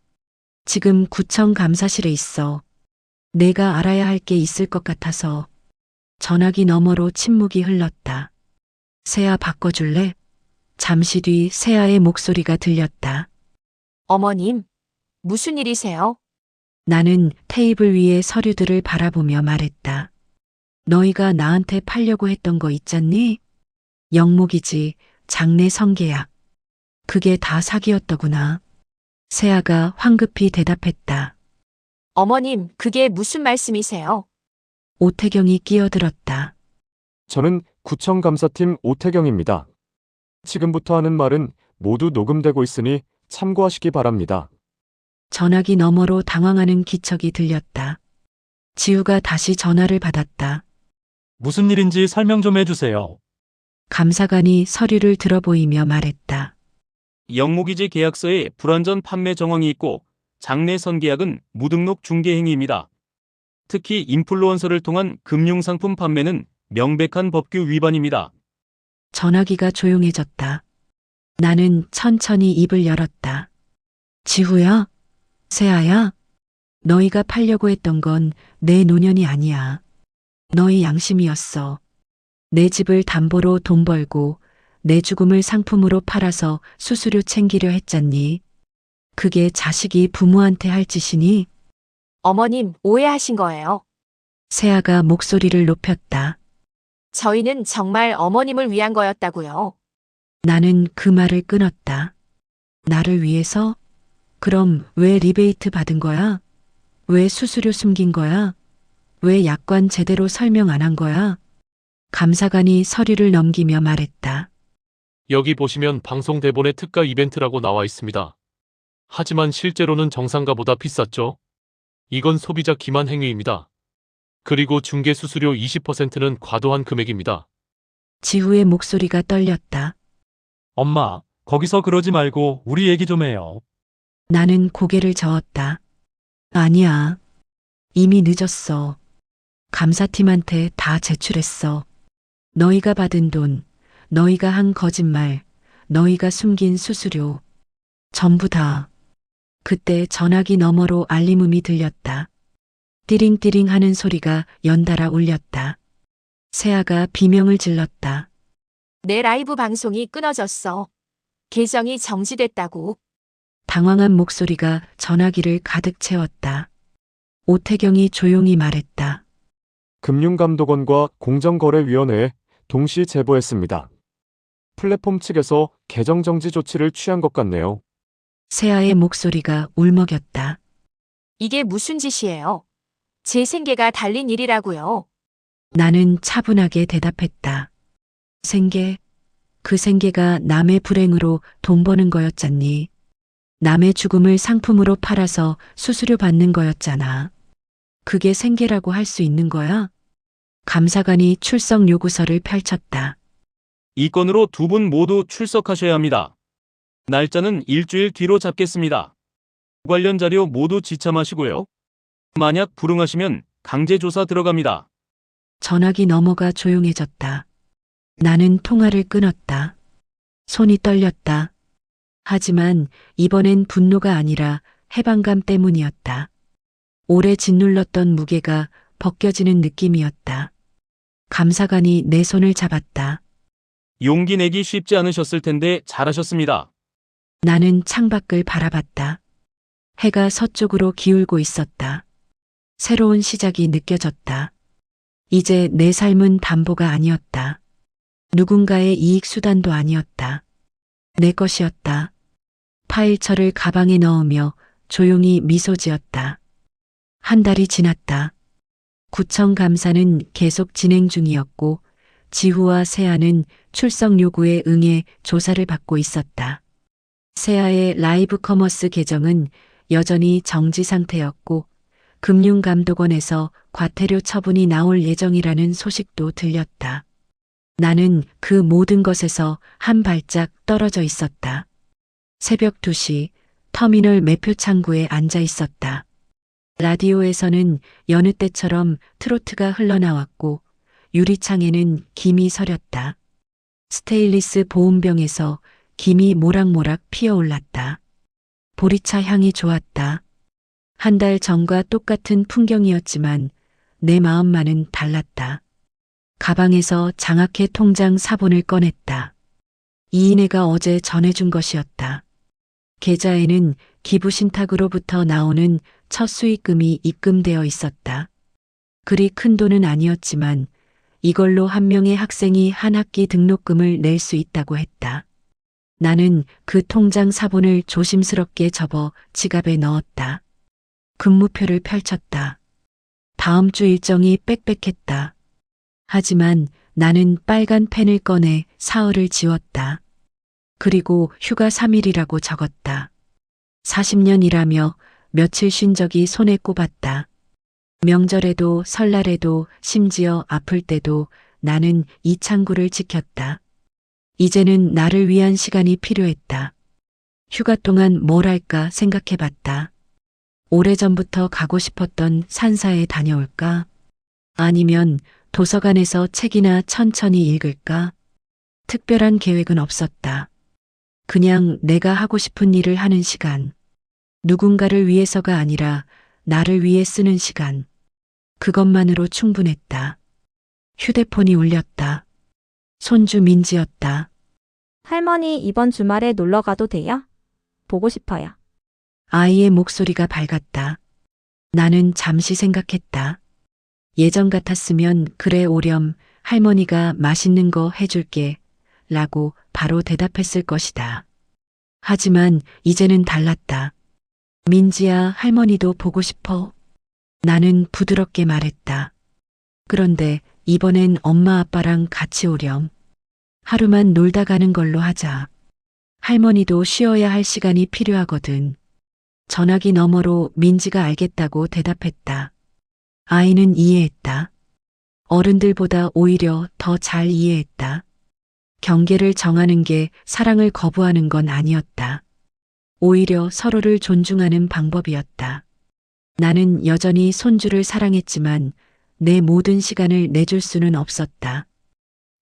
지금 구청 감사실에 있어. 내가 알아야 할 게 있을 것 같아서. 전화기 너머로 침묵이 흘렀다. 세아 바꿔줄래? 잠시 뒤 세아의 목소리가 들렸다. 어머님, 무슨 일이세요? 나는 테이블 위의 서류들을 바라보며 말했다. 너희가 나한테 팔려고 했던 거 있잖니? 영목이지, 장내 성계약. 그게 다 사기였더구나. 세아가 황급히 대답했다. 어머님, 그게 무슨 말씀이세요? 오태경이 끼어들었다. 저는 구청감사팀 오태경입니다. 지금부터 하는 말은 모두 녹음되고 있으니 참고하시기 바랍니다. 전화기 너머로 당황하는 기척이 들렸다. 지우가 다시 전화를 받았다. 무슨 일인지 설명 좀 해주세요. 감사관이 서류를 들어보이며 말했다. 영목이지 계약서에 불완전 판매 정황이 있고 장내 선계약은 무등록 중개 행위입니다. 특히 인플루언서를 통한 금융상품 판매는 명백한 법규 위반입니다. 전화기가 조용해졌다. 나는 천천히 입을 열었다. 지후야? 세아야? 너희가 팔려고 했던 건 내 노년이 아니야. 너희 양심이었어. 내 집을 담보로 돈 벌고 내 죽음을 상품으로 팔아서 수수료 챙기려 했잖니. 그게 자식이 부모한테 할 짓이니? 어머님, 오해하신 거예요. 세아가 목소리를 높였다. 저희는 정말 어머님을 위한 거였다고요. 나는 그 말을 끊었다. 나를 위해서? 그럼 왜 리베이트 받은 거야? 왜 수수료 숨긴 거야? 왜 약관 제대로 설명 안 한 거야? 감사관이 서류를 넘기며 말했다. 여기 보시면 방송 대본에 특가 이벤트라고 나와 있습니다. 하지만 실제로는 정상가보다 비쌌죠? 이건 소비자 기만 행위입니다. 그리고 중개 수수료 20%는 과도한 금액입니다. 지후의 목소리가 떨렸다. 엄마, 거기서 그러지 말고 우리 얘기 좀 해요. 나는 고개를 저었다. 아니야. 이미 늦었어. 감사팀한테 다 제출했어. 너희가 받은 돈, 너희가 한 거짓말, 너희가 숨긴 수수료. 전부 다. 그때 전화기 너머로 알림음이 들렸다. 띠링띠링 하는 소리가 연달아 울렸다. 세아가 비명을 질렀다. 내 라이브 방송이 끊어졌어. 계정이 정지됐다고. 당황한 목소리가 전화기를 가득 채웠다. 오태경이 조용히 말했다. 금융감독원과 공정거래위원회에 동시 제보했습니다. 플랫폼 측에서 계정 정지 조치를 취한 것 같네요. 세아의 목소리가 울먹였다. 이게 무슨 짓이에요? 제 생계가 달린 일이라고요. 나는 차분하게 대답했다. 생계? 그 생계가 남의 불행으로 돈 버는 거였잖니. 남의 죽음을 상품으로 팔아서 수수료 받는 거였잖아. 그게 생계라고 할 수 있는 거야? 감사관이 출석 요구서를 펼쳤다. 이 건으로 두 분 모두 출석하셔야 합니다. 날짜는 일주일 뒤로 잡겠습니다. 관련 자료 모두 지참하시고요. 만약 불응하시면 강제조사 들어갑니다. 전화기 넘어가 조용해졌다. 나는 통화를 끊었다. 손이 떨렸다. 하지만 이번엔 분노가 아니라 해방감 때문이었다. 오래 짓눌렀던 무게가 벗겨지는 느낌이었다. 감사관이 내 손을 잡았다. 용기 내기 쉽지 않으셨을 텐데 잘하셨습니다. 나는 창밖을 바라봤다. 해가 서쪽으로 기울고 있었다. 새로운 시작이 느껴졌다. 이제 내 삶은 담보가 아니었다. 누군가의 이익 수단도 아니었다. 내 것이었다. 파일처를 가방에 넣으며 조용히 미소 지었다. 한 달이 지났다. 구청 감사는 계속 진행 중이었고 지후와 세아는 출석 요구에 응해 조사를 받고 있었다. 세아의 라이브 커머스 계정은 여전히 정지 상태였고 금융감독원에서 과태료 처분이 나올 예정이라는 소식도 들렸다. 나는 그 모든 것에서 한 발짝 떨어져 있었다. 새벽 2시 터미널 매표 창구에 앉아 있었다. 라디오에서는 여느 때처럼 트로트가 흘러나왔고 유리창에는 김이 서렸다. 스테인리스 보온병에서 김이 모락모락 피어올랐다. 보리차 향이 좋았다. 한 달 전과 똑같은 풍경이었지만 내 마음만은 달랐다. 가방에서 장학회 통장 사본을 꺼냈다. 이인혜가 어제 전해준 것이었다. 계좌에는 기부신탁으로부터 나오는 첫 수익금이 입금되어 있었다. 그리 큰 돈은 아니었지만 이걸로 한 명의 학생이 한 학기 등록금을 낼 수 있다고 했다. 나는 그 통장 사본을 조심스럽게 접어 지갑에 넣었다. 근무표를 펼쳤다. 다음 주 일정이 빽빽했다. 하지만 나는 빨간 펜을 꺼내 사흘을 지웠다. 그리고 휴가 3일이라고 적었다. 40년 일하며 며칠 쉰 적이 손에 꼽았다. 명절에도 설날에도 심지어 아플 때도 나는 이 창구를 지켰다. 이제는 나를 위한 시간이 필요했다. 휴가 동안 뭘 할까 생각해봤다. 오래전부터 가고 싶었던 산사에 다녀올까? 아니면 도서관에서 책이나 천천히 읽을까? 특별한 계획은 없었다. 그냥 내가 하고 싶은 일을 하는 시간. 누군가를 위해서가 아니라 나를 위해 쓰는 시간. 그것만으로 충분했다. 휴대폰이 울렸다. 손주 민지였다. 할머니 이번 주말에 놀러 가도 돼요? 보고 싶어요. 아이의 목소리가 밝았다. 나는 잠시 생각했다. 예전 같았으면 그래 오렴 할머니가 맛있는 거 해줄게 라고 바로 대답했을 것이다. 하지만 이제는 달랐다. 민지야 할머니도 보고 싶어. 나는 부드럽게 말했다. 그런데 이번엔 엄마 아빠랑 같이 오렴. 하루만 놀다 가는 걸로 하자. 할머니도 쉬어야 할 시간이 필요하거든. 전화기 너머로 민지가 알겠다고 대답했다. 아이는 이해했다. 어른들보다 오히려 더 잘 이해했다. 경계를 정하는 게 사랑을 거부하는 건 아니었다. 오히려 서로를 존중하는 방법이었다. 나는 여전히 손주를 사랑했지만 내 모든 시간을 내줄 수는 없었다.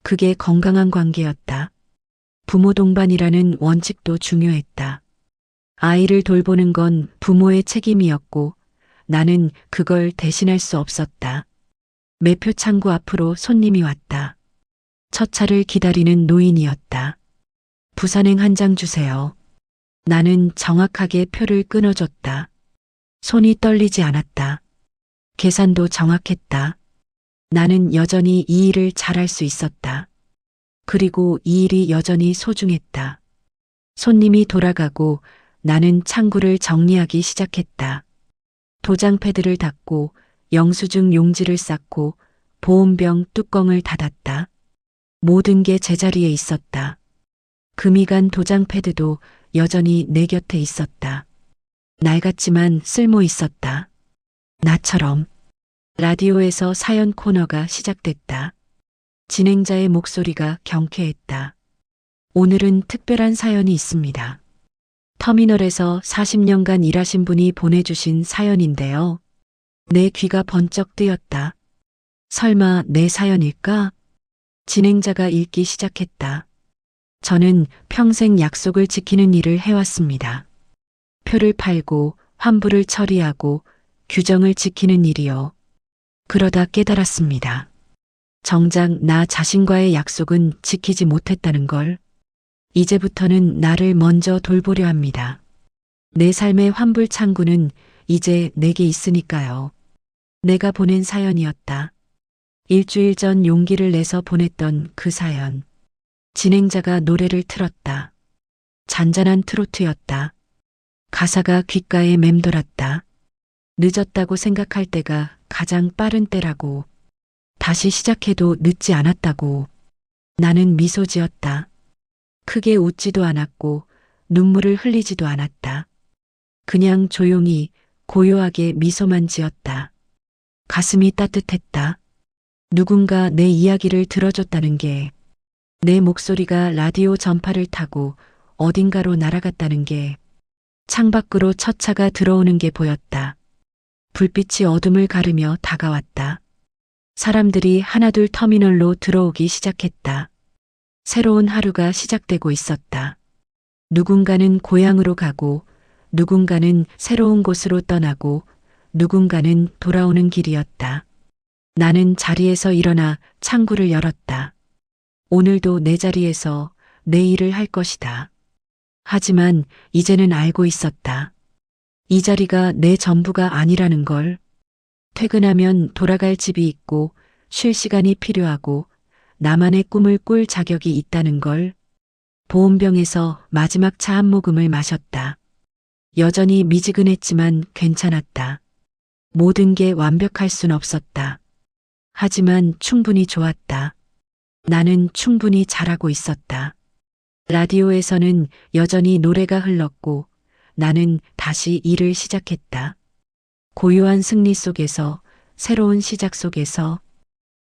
그게 건강한 관계였다. 부모 동반이라는 원칙도 중요했다. 아이를 돌보는 건 부모의 책임이었고 나는 그걸 대신할 수 없었다. 매표 창구 앞으로 손님이 왔다. 첫 차를 기다리는 노인이었다. 부산행 한 장 주세요. 나는 정확하게 표를 끊어줬다. 손이 떨리지 않았다. 계산도 정확했다. 나는 여전히 이 일을 잘할 수 있었다. 그리고 이 일이 여전히 소중했다. 손님이 돌아가고 나는 창구를 정리하기 시작했다. 도장 패드를 닫고 영수증 용지를 쌓고 보온병 뚜껑을 닫았다. 모든 게 제자리에 있었다. 금이 간 도장 패드도 여전히 내 곁에 있었다. 낡았지만 쓸모 있었다. 나처럼. 라디오에서 사연 코너가 시작됐다. 진행자의 목소리가 경쾌했다. 오늘은 특별한 사연이 있습니다. 터미널에서 40년간 일하신 분이 보내주신 사연인데요. 내 귀가 번쩍 뜨였다. 설마 내 사연일까? 진행자가 읽기 시작했다. 저는 평생 약속을 지키는 일을 해왔습니다. 표를 팔고 환불을 처리하고 규정을 지키는 일이요. 그러다 깨달았습니다. 정작 나 자신과의 약속은 지키지 못했다는 걸. 이제부터는 나를 먼저 돌보려 합니다. 내 삶의 환불 창구는 이제 내게 있으니까요. 내가 보낸 사연이었다. 일주일 전 용기를 내서 보냈던 그 사연. 진행자가 노래를 틀었다. 잔잔한 트로트였다. 가사가 귓가에 맴돌았다. 늦었다고 생각할 때가 가장 빠른 때라고. 다시 시작해도 늦지 않았다고. 나는 미소 지었다. 크게 웃지도 않았고 눈물을 흘리지도 않았다. 그냥 조용히 고요하게 미소만 지었다. 가슴이 따뜻했다. 누군가 내 이야기를 들어줬다는 게, 내 목소리가 라디오 전파를 타고 어딘가로 날아갔다는 게, 창밖으로 첫 차가 들어오는 게 보였다. 불빛이 어둠을 가르며 다가왔다. 사람들이 하나둘 터미널로 들어오기 시작했다. 새로운 하루가 시작되고 있었다. 누군가는 고향으로 가고, 누군가는 새로운 곳으로 떠나고, 누군가는 돌아오는 길이었다. 나는 자리에서 일어나 창구를 열었다. 오늘도 내 자리에서 내 일을 할 것이다. 하지만 이제는 알고 있었다. 이 자리가 내 전부가 아니라는 걸. 퇴근하면 돌아갈 집이 있고 쉴 시간이 필요하고 나만의 꿈을 꿀 자격이 있다는 걸. 보온병에서 마지막 차 한 모금을 마셨다. 여전히 미지근했지만 괜찮았다. 모든 게 완벽할 순 없었다. 하지만 충분히 좋았다. 나는 충분히 잘하고 있었다. 라디오에서는 여전히 노래가 흘렀고 나는 다시 일을 시작했다. 고요한 승리 속에서, 새로운 시작 속에서